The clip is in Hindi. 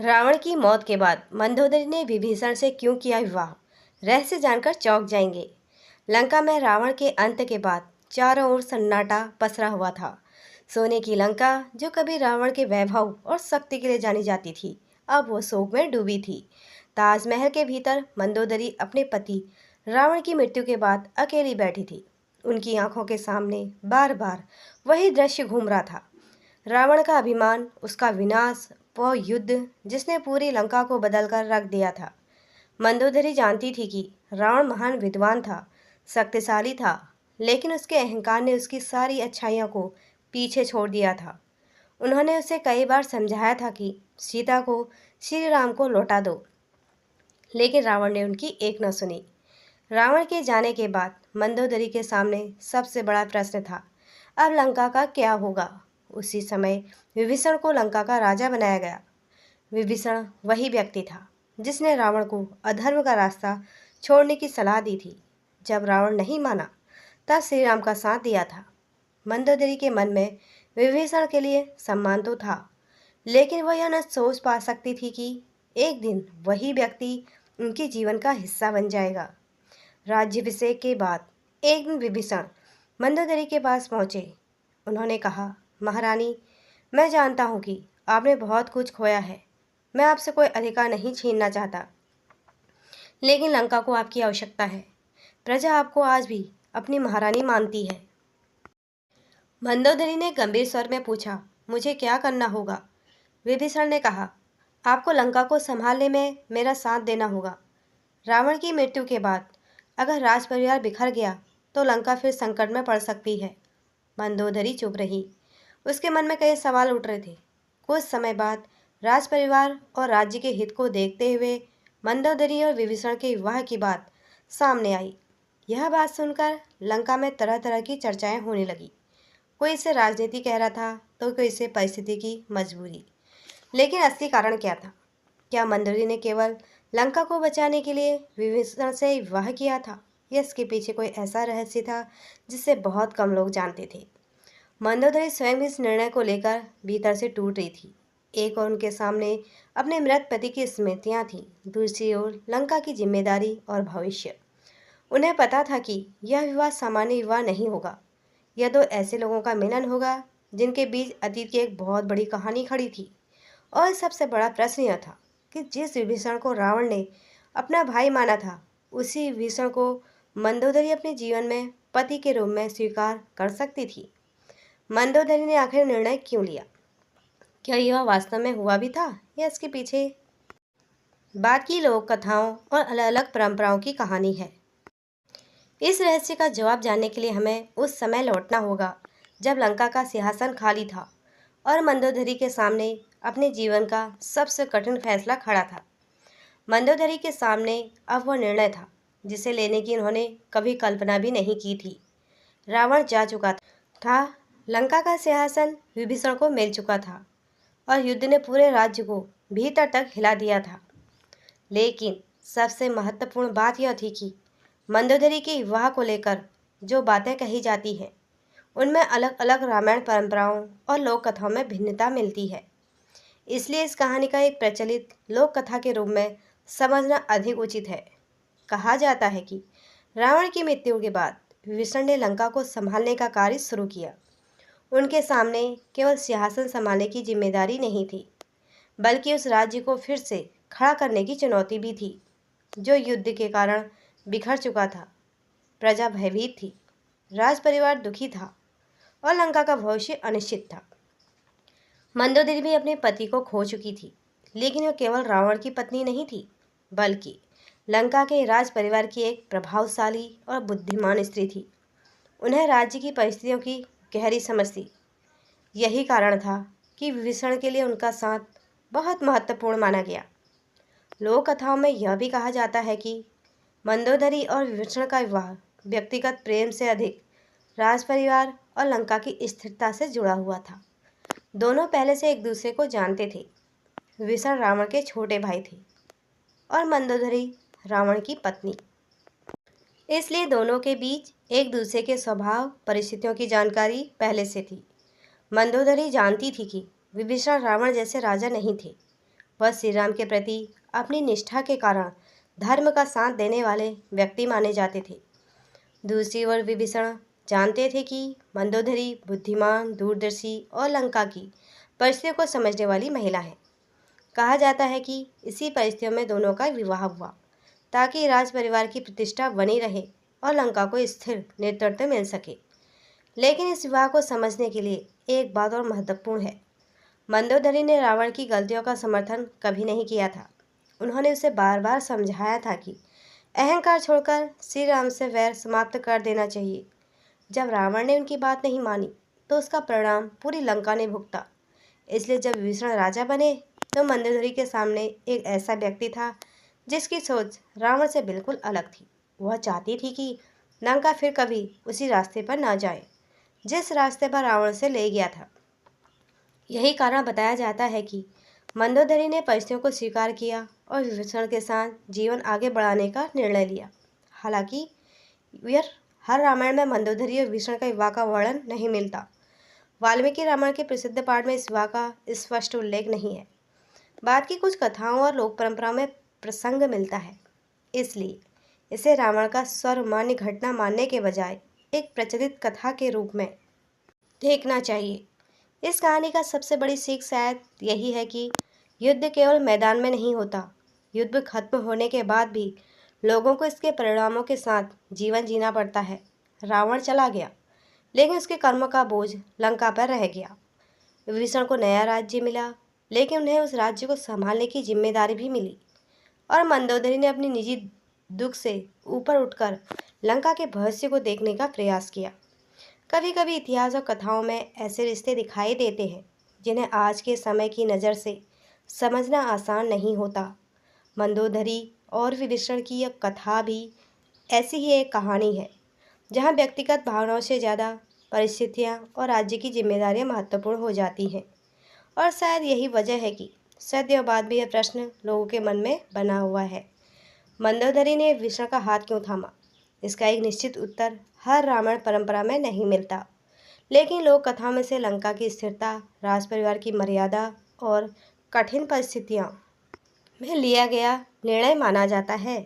रावण की मौत के बाद मंदोदरी ने विभीषण से क्यों किया विवाह, रहस्य जानकर चौंक जाएंगे। लंका में रावण के अंत के बाद चारों ओर सन्नाटा पसरा हुआ था। सोने की लंका, जो कभी रावण के वैभव और शक्ति के लिए जानी जाती थी, अब वो शोक में डूबी थी। ताजमहल के भीतर मंदोदरी अपने पति रावण की मृत्यु के बाद अकेली बैठी थी। उनकी आंखों के सामने बार बार वही दृश्य घूम रहा था। रावण का अभिमान, उसका विनाश, वो युद्ध जिसने पूरी लंका को बदलकर रख दिया था। मंदोदरी जानती थी कि रावण महान विद्वान था, शक्तिशाली था, लेकिन उसके अहंकार ने उसकी सारी अच्छाइयों को पीछे छोड़ दिया था। उन्होंने उसे कई बार समझाया था कि सीता को श्री राम को लौटा दो, लेकिन रावण ने उनकी एक न सुनी। रावण के जाने के बाद मंदोदरी के सामने सबसे बड़ा प्रश्न था, अब लंका का क्या होगा। उसी समय विभीषण को लंका का राजा बनाया गया। विभीषण वही व्यक्ति था जिसने रावण को अधर्म का रास्ता छोड़ने की सलाह दी थी। जब रावण नहीं माना, तब श्री राम का साथ दिया था। मंदोदरी के मन में विभीषण के लिए सम्मान तो था, लेकिन वह यह न सोच पा सकती थी कि एक दिन वही व्यक्ति उनके जीवन का हिस्सा बन जाएगा। राज्याभिषेक के बाद एक दिन विभीषण मंदोदरी के पास पहुंचे। उन्होंने कहा, महारानी, मैं जानता हूँ कि आपने बहुत कुछ खोया है। मैं आपसे कोई अधिकार नहीं छीनना चाहता, लेकिन लंका को आपकी आवश्यकता है। प्रजा आपको आज भी अपनी महारानी मानती है। मंदोदरी ने गंभीर स्वर में पूछा, मुझे क्या करना होगा। विभीषण ने कहा, आपको लंका को संभालने में मेरा साथ देना होगा। रावण की मृत्यु के बाद अगर राज परिवार बिखर गया तो लंका फिर संकट में पड़ सकती है। मंदोदरी चुप रही। उसके मन में कई सवाल उठ रहे थे। कुछ समय बाद राज परिवार और राज्य के हित को देखते हुए मंदोदरी और विभीषण के विवाह की बात सामने आई। यह बात सुनकर लंका में तरह तरह की चर्चाएं होने लगी। कोई इसे राजनीति कह रहा था तो कोई इसे परिस्थिति की मजबूरी। लेकिन असली कारण क्या था? क्या मंदोदरी ने केवल लंका को बचाने के लिए विभीषण से विवाह किया था, या इसके पीछे कोई ऐसा रहस्य था जिसे बहुत कम लोग जानते थे? मंदोदरी स्वयं इस निर्णय को लेकर भीतर से टूट रही थी। एक और उनके सामने अपने मृत पति की स्मृतियां थीं, दूसरी ओर लंका की जिम्मेदारी और भविष्य। उन्हें पता था कि यह विवाह सामान्य विवाह नहीं होगा। यह दो ऐसे लोगों का मिलन होगा जिनके बीच अतीत की एक बहुत बड़ी कहानी खड़ी थी। और सबसे बड़ा प्रश्न यह था कि जिस विभीषण को रावण ने अपना भाई माना था, उसी विभीषण को मंदोदरी अपने जीवन में पति के रूप में स्वीकार कर सकती थी। मंदोदरी ने आखिर निर्णय क्यों लिया? क्या यह वास्तव में हुआ भी था, या इसके पीछे बाकी लोक कथाओं और अलग अलग परंपराओं की कहानी है? इस रहस्य का जवाब जानने के लिए हमें उस समय लौटना होगा जब लंका का सिंहासन खाली था और मंदोदरी के सामने अपने जीवन का सबसे कठिन फैसला खड़ा था। मंदोदरी के सामने अब वह निर्णय था जिसे लेने की उन्होंने कभी कल्पना भी नहीं की थी। रावण जा चुका था, लंका का सिंहासन विभीषण को मिल चुका था और युद्ध ने पूरे राज्य को भीतर तक हिला दिया था। लेकिन सबसे महत्वपूर्ण बात यह थी कि मंदोदरी के विवाह को लेकर जो बातें कही जाती हैं, उनमें अलग अलग रामायण परंपराओं और लोक कथाओं में भिन्नता मिलती है। इसलिए इस कहानी का एक प्रचलित लोक कथा के रूप में समझना अधिक उचित है। कहा जाता है कि रावण की मृत्यु के बाद विभीषण ने लंका को संभालने का कार्य शुरू किया। उनके सामने केवल सिंहासन संभालने की जिम्मेदारी नहीं थी, बल्कि उस राज्य को फिर से खड़ा करने की चुनौती भी थी, जो युद्ध के कारण बिखर चुका था। प्रजा भयभीत थी, राज परिवार दुखी था और लंका का भविष्य अनिश्चित था। मंदोदरी भी अपने पति को खो चुकी थी, लेकिन वह केवल रावण की पत्नी नहीं थी, बल्कि लंका के राज परिवार की एक प्रभावशाली और बुद्धिमान स्त्री थी। उन्हें राज्य की परिस्थितियों की गहरी समझ थी। यही कारण था कि विभीषण के लिए उनका साथ बहुत महत्वपूर्ण माना गया। लोक कथाओं में यह भी कहा जाता है कि मंदोदरी और विभीषण का विवाह व्यक्तिगत प्रेम से अधिक राज परिवार और लंका की स्थिरता से जुड़ा हुआ था। दोनों पहले से एक दूसरे को जानते थे। विभीषण रावण के छोटे भाई थे और मंदोदरी रावण की पत्नी। इसलिए दोनों के बीच एक दूसरे के स्वभाव, परिस्थितियों की जानकारी पहले से थी। मंदोदरी जानती थी कि विभीषण रावण जैसे राजा नहीं थे। वह श्री राम के प्रति अपनी निष्ठा के कारण धर्म का साथ देने वाले व्यक्ति माने जाते थे। दूसरी ओर विभीषण जानते थे कि मंदोदरी बुद्धिमान, दूरदर्शी और लंका की परिस्थितियों को समझने वाली महिला है। कहा जाता है कि इसी परिस्थितियों में दोनों का विवाह हुआ ताकि राज परिवार की प्रतिष्ठा बनी रहे और लंका को स्थिर नेतृत्व मिल सके। लेकिन इस विवाह को समझने के लिए एक बात और महत्वपूर्ण है। मंदोदरी ने रावण की गलतियों का समर्थन कभी नहीं किया था। उन्होंने उसे बार बार समझाया था कि अहंकार छोड़कर श्री राम से वैर समाप्त कर देना चाहिए। जब रावण ने उनकी बात नहीं मानी तो उसका परिणाम पूरी लंका ने भुगता। इसलिए जब विभीषण राजा बने तो मंदोदरी के सामने एक ऐसा व्यक्ति था जिसकी सोच रावण से बिल्कुल अलग थी। वह चाहती थी कि लंका फिर कभी उसी रास्ते पर ना जाए जिस रास्ते पर रावण से ले गया था। यही कारण बताया जाता है कि मंदोदरी ने परिस्थितियों को स्वीकार किया और विभीषण के साथ जीवन आगे बढ़ाने का निर्णय लिया। हालांकि हर रामायण में मंदोदरी और विभीषण का विवाह का वर्णन नहीं मिलता। वाल्मीकि रामायण के प्रसिद्ध पाठ में इस विवाह का स्पष्ट उल्लेख नहीं है। बाद की कुछ कथाओं और लोक परंपराओं में प्रसंग मिलता है। इसलिए इसे रावण का सर्वमान्य घटना मानने के बजाय एक प्रचलित कथा के रूप में देखना चाहिए। इस कहानी का सबसे बड़ी सीख शायद यही है कि युद्ध केवल मैदान में नहीं होता। युद्ध खत्म होने के बाद भी लोगों को इसके परिणामों के साथ जीवन जीना पड़ता है। रावण चला गया, लेकिन उसके कर्मों का बोझ लंका पर रह गया। विभीषण को नया राज्य मिला, लेकिन उन्हें उस राज्य को संभालने की जिम्मेदारी भी मिली। और मंदोदरी ने अपनी निजी दुख से ऊपर उठकर लंका के भविष्य को देखने का प्रयास किया। कभी कभी इतिहास और कथाओं में ऐसे रिश्ते दिखाई देते हैं जिन्हें आज के समय की नज़र से समझना आसान नहीं होता। मंदोदरी और विभीषण की यह कथा भी ऐसी ही एक कहानी है जहाँ व्यक्तिगत भावनाओं से ज़्यादा परिस्थितियाँ और राज्य की जिम्मेदारियाँ महत्वपूर्ण हो जाती हैं। और शायद यही वजह है कि सदियों बाद भी यह प्रश्न लोगों के मन में बना हुआ है, मंदोदरी ने विभीषण का हाथ क्यों थामा? इसका एक निश्चित उत्तर हर रामायण परंपरा में नहीं मिलता, लेकिन लोक कथाओं में से लंका की स्थिरता, राज परिवार की मर्यादा और कठिन परिस्थितियों में लिया गया निर्णय माना जाता है।